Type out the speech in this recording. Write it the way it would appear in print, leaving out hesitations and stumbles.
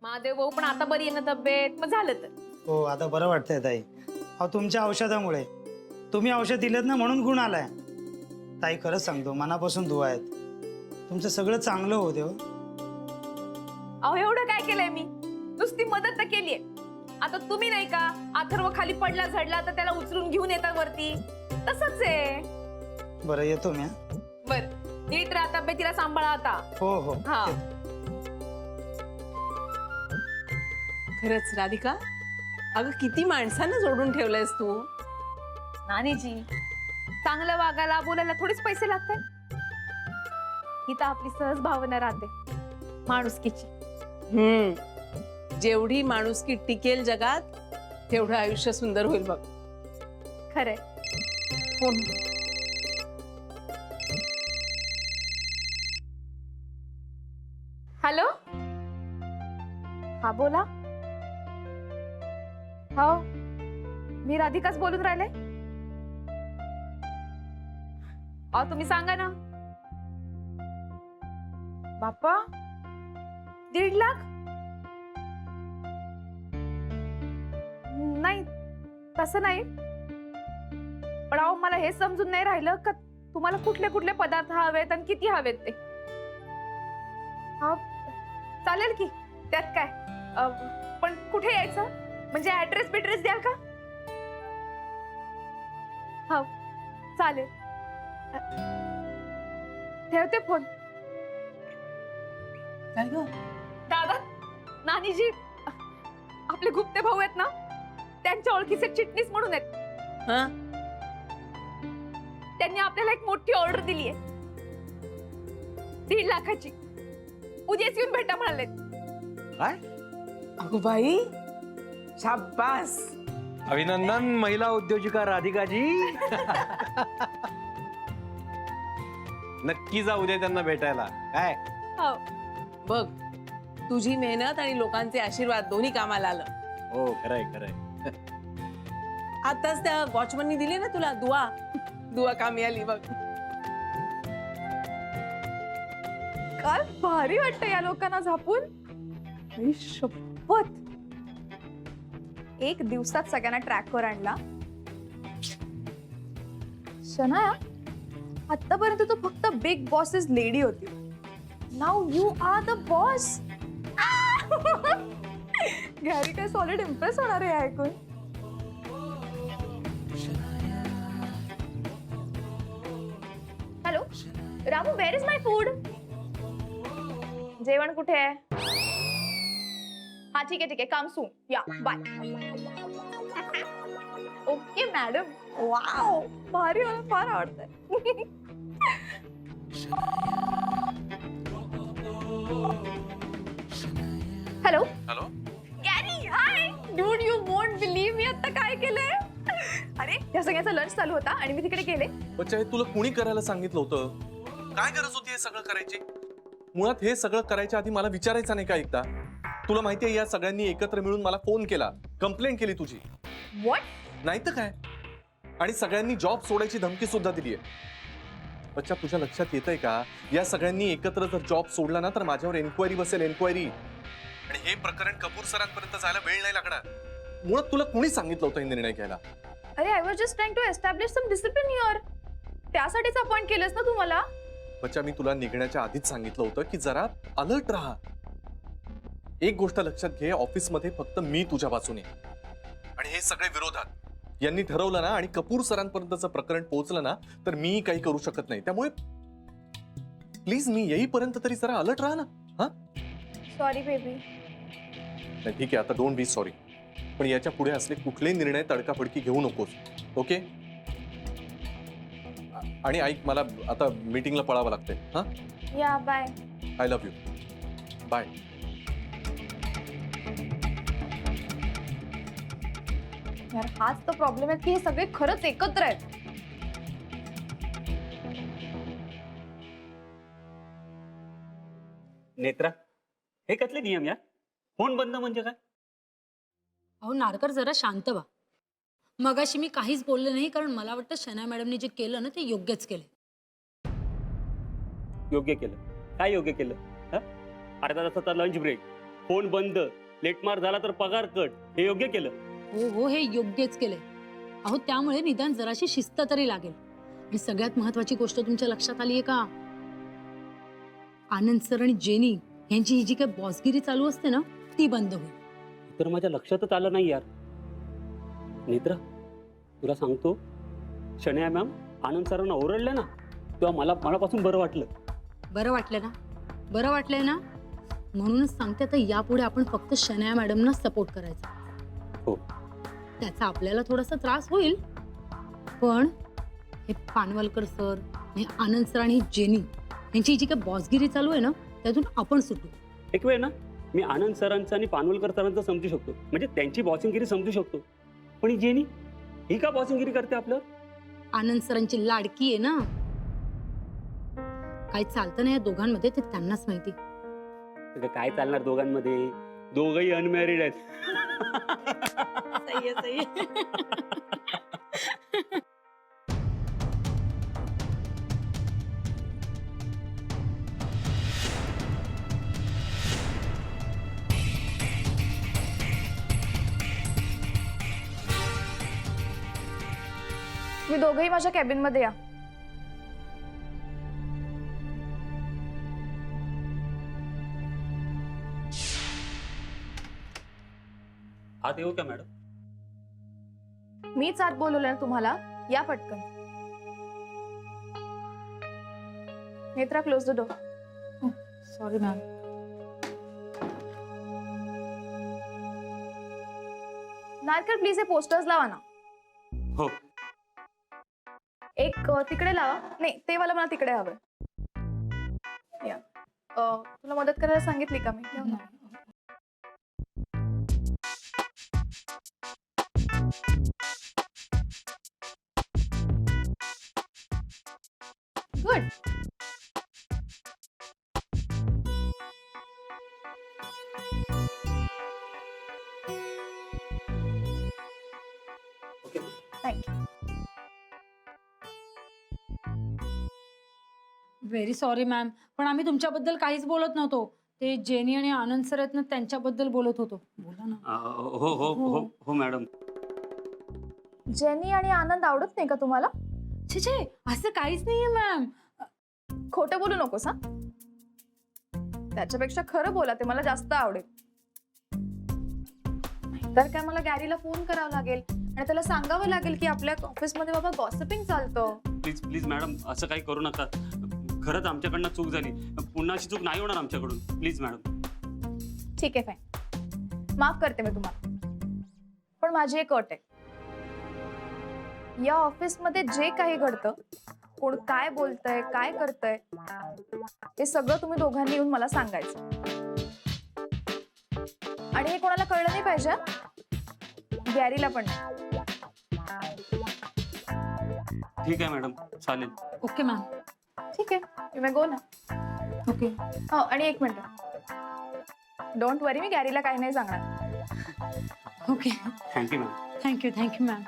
महादेव भाऊ पण आता बरी आहे ना तब्येत? मग झालं तर. हो आता बरं वाटतंय ताई. अहो तुमच्या औषधामुळे. तुम्ही औषध दिलेत ना म्हणून गुण आलाय. ताई खरंच सांगतो मनापासून दुआ आहेत. तुमचं सगळं चांगलं होऊ दे हो. अहो एवढं काय केलंय मी? नुसती मदत तर केलीये. आता तुम्ही नाही का अथर्व खाली पडला झडला तर त्याला उचलून घेऊन येतात वरती, तसंच आहे. बरं येतो मी हा. बर नीट राहा, तब्येतीला सांभाळा आता. हो हो. हा. खरंच राधिका, अगं किती माणसांना जोडून ठेवलंयस तू. नानीजी, चांगलं वागायला बोलायला थोडीच पैसे लागतात. ही तर आपली सहज भावना राहते माणुसकीची. जेवढी माणुसकी टिकेल जगात तेवढं आयुष्य सुंदर होईल बघ. खरंय. फोन. हॅलो. हा बोला. हो मी राधिकाच बोलून राहिले. अहो तुम्ही सांगा ना. बाप्पा 1.5 लाख? नाही तसं नाही. पण अहो मला हे समजून नाही राहिलं का तुम्हाला कुठले कुठले पदार्थ हवेत आणि किती हवेत ते. हा चालेल की, त्यात काय. पण कुठे यायचं म्हणजे ऍड्रेस बिड्रेस द्याल का? हो चालेल. ठेवते फोन. काय ग? दादा, नानीजी आपले गुप्ते भाऊ आहेत ना, त्यांच्या ओळखीचे चिटणीस म्हणून आहेत. हा? त्यांनी आपल्याला एक मोठी ऑर्डर दिली आहे 1.5 लाखाची. उद्याच येऊन भेटा म्हणाले. काय? अगो बाई, शाबास. अभिनंदन महिला उद्योजिका राधिकाजी. नक्की जा उद्या त्यांना भेटायला. काय हो. बघ, तुझी मेहनत आणि लोकांचे आशीर्वाद दोन्ही कामाला आलं. हो खरंय खरंय. आताच त्या वॉचमननी दिली ना तुला दुआ. दुआ कामी आली बघ. काय भारी वाटतं या लोकांना झापून. आई शपथ. एक दिवसात सगळ्यांना ट्रॅकवर आणला. शनाया, आतापर्यंत तू फक्त बिग बॉसेस लेडी होती. Now you are the boss. Gary काय सॉलिड इम्प्रेस होणार आहे ऐकून. Hello Ramu, where is my food? जेवण कुठे आहे? हा ठीक आहे कम सून. या बाय. Okay madam. वाव भारी, मला फार आवडतंय. Hello hello. Gary, hi dude. You won't believe मी आता काय केलंय. अरे या सगळ्याचा लंच चालू होता आणि मी तिकडे गेले. बच्चा, हे तुला कुणी करायला सांगितलं होतं? काय गरज होती हे सगळं करायची? मुळात हे सगळं करायच्या आधी मला विचारायचं नाही का एकदा? तुला माहितीये या सगळ्यांनी एकत्र मिळून मला फोन केला, कंप्लेंट केली तुझी. व्हॉट? नाही तर काय. आणि सगळ्यांनी जॉब सोडायची धमकी सुद्धा दिली आहे. बच्चा, तुझ्या लक्षात येतंय का या सगळ्यांनी एकत्र जर जॉब सोडला ना तर माझ्यावर एन्क्वायरी बसेल, एन्क्वायरी. आणि हे प्रकरण कपूर सरांपर्यंत जायला वेळ नाही लागणार. मुळात तुला कुणी सांगितलं होतं हे निर्णय घ्यायला? अरे I was just trying to establish some discipline here. त्यासाठीच अपॉइंट केलंस ना तू मला. बच्चा, मी तुला निघण्याच्या आधीच सांगितलं होतं की जरा अलर्ट राहा. एक गोष्ट लक्षात घे, ऑफिसमध्ये फक्त मी तुझ्या बाजूने आणि हे सगळे विरोधात. यांनी ठरवलं ना आणि कपूर सरांपर्यंतचं प्रकरण पोहोचलं ना तर मी काही करू शकत नाही. त्यामुळे प्लीज मी येईपर्यंत तरी जरा अलर्ट राहा ना. हा सॉरी बेबी. नाही ठीक आहे, आता डोंट बी सॉरी. पण याच्या पुढे असले कुठले निर्णय तडकाफडकी घेऊ नकोस. ओके? आणि ऐक, मला आता मीटिंगला पळावं लागतंय. हा, yeah bye. I love you. Bye. यार हाच तर प्रॉब्लेम आहे की हे सगळे खरंच एकत्र आहेत. नेत्रा, हे कसले नियम यार? फोन बंद म्हणजे काय? अहो नारकर, जरा शांत व्हा. मगाशी मी काहीच बोलले नाही, कारण मला वाटतं शना मॅडमने जे केलं ना ते योग्यच केलं. योग्य केलं? काय योग्य केलं? अर्धा तासाचा लंच ब्रेक, फोन बंद, लेटमार झाला तर पगार कट, हे योग्य केलं. हो हो, हे योग्यच केलंय. अहो त्यामुळे निदान जराशी शिस्त तरी लागेल. आणि सगळ्यात महत्वाची गोष्ट तुमच्या लक्षात आलीये का? आनंद सर आणि जेनी यांची ही जी काही बॉसगिरी चालू असते ना, ती बंद होईल. तर माझ्या लक्षातच आलं नाही यार. नेत्रा, तुला सांगतो, शनया मॅम आनंद सरांना ओरडल्या ना, तेव्हा मनापासून बरं वाटलं. बरं वाटलं ना? बरं वाटलंय ना? म्हणूनच सांगते, आता यापुढे आपण फक्त शनया मॅडमना सपोर्ट करायचा. हो. त्याचा आपल्याला थोडासा त्रास होईल, पण हे पानवलकर सर आणि आनंद सर आणि जेनी यांची जी काही बॉसगिरी चालू आहे ना, त्यातून आपण सुटू. एक वेळ ना मी आनंद सरांचं आणि पानवलकर सरांचं समजू शकतो, म्हणजे त्यांची बॉसिंगगिरी समजू शकतो. पण ही जेनी, ही का बॉसिंगगिरी करते आपलं? आनंद सरांची लाडकी आहे ना. काही चालतं ना या दोघांमध्ये ते त्यांनाच माहिती. अगं काय चालणार दोघांमध्ये? दोघही अनमॅरिड आहेत. सही आहे, सही आहे. तुम्ही दोघेही माझ्या कॅबिन मध्ये या. आत येऊ का मॅडम? मीच आत बोलवलं ना तुम्हाला, या पटकन. Netra, close the door. Sorry ma'am. Narkar, please हे पोस्टर्स लावा ना. हो. एक तिकडे लावा. नाही, ते वाला मला तिकडे हवं. या. तुला मदत करायला सांगितली का मी? Good. Okay. Thank you. Very sorry ma'am, पण आम्ही तुमच्याबद्दल काहीच बोलत नव्हतो. ते जेनी आणि आनंद सर आहेत ना, त्यांच्याबद्दल बोलत होतो. बोला ना. हो हो हो हो मॅडम. जेनी आणि आनंद आवडत नाही का तुम्हाला? छे छे, असं काहीच नाहीये मॅम. खोटं बोलू नकोस हा. त्याच्यापेक्षा खरं बोला, ते मला जास्त आवडेल. नाहीतर काय मला गॅरीला फोन करावा लागेल आणि त्याला सांगावं लागेल की आपल्या ऑफिसमध्ये बाबा गॉसिपिंग चालतं. प्लीज प्लीज मॅडम, असं काही करू नका. खरंच आमच्याकडनं चूक झाली. पुन्हा अशी चूक नाही होणार आमच्याकडून. Please madam. ठीक आहे, फाईन, माफ करते मी तुम्हाला. पण माझी एक अट आहे. या ऑफिसमध्ये जे काही घडतं, कोण काय बोलतंय, काय करतंय, ते सगळं तुम्ही दोघांनी येऊन मला सांगायचं. आणि हे कोणाला कळलं नाही पाहिजे, गॅरीला पण नाही. ठीक आहे मॅडम, चालेल. Okay ma'am. ठीक आहे, यू मे गो ना. ओके. हो, आणि एक मिनिट, डोंट वरी, मी गॅरीला काही नाही सांगणार. Okay. Thank you ma'am. Thank you ma'am.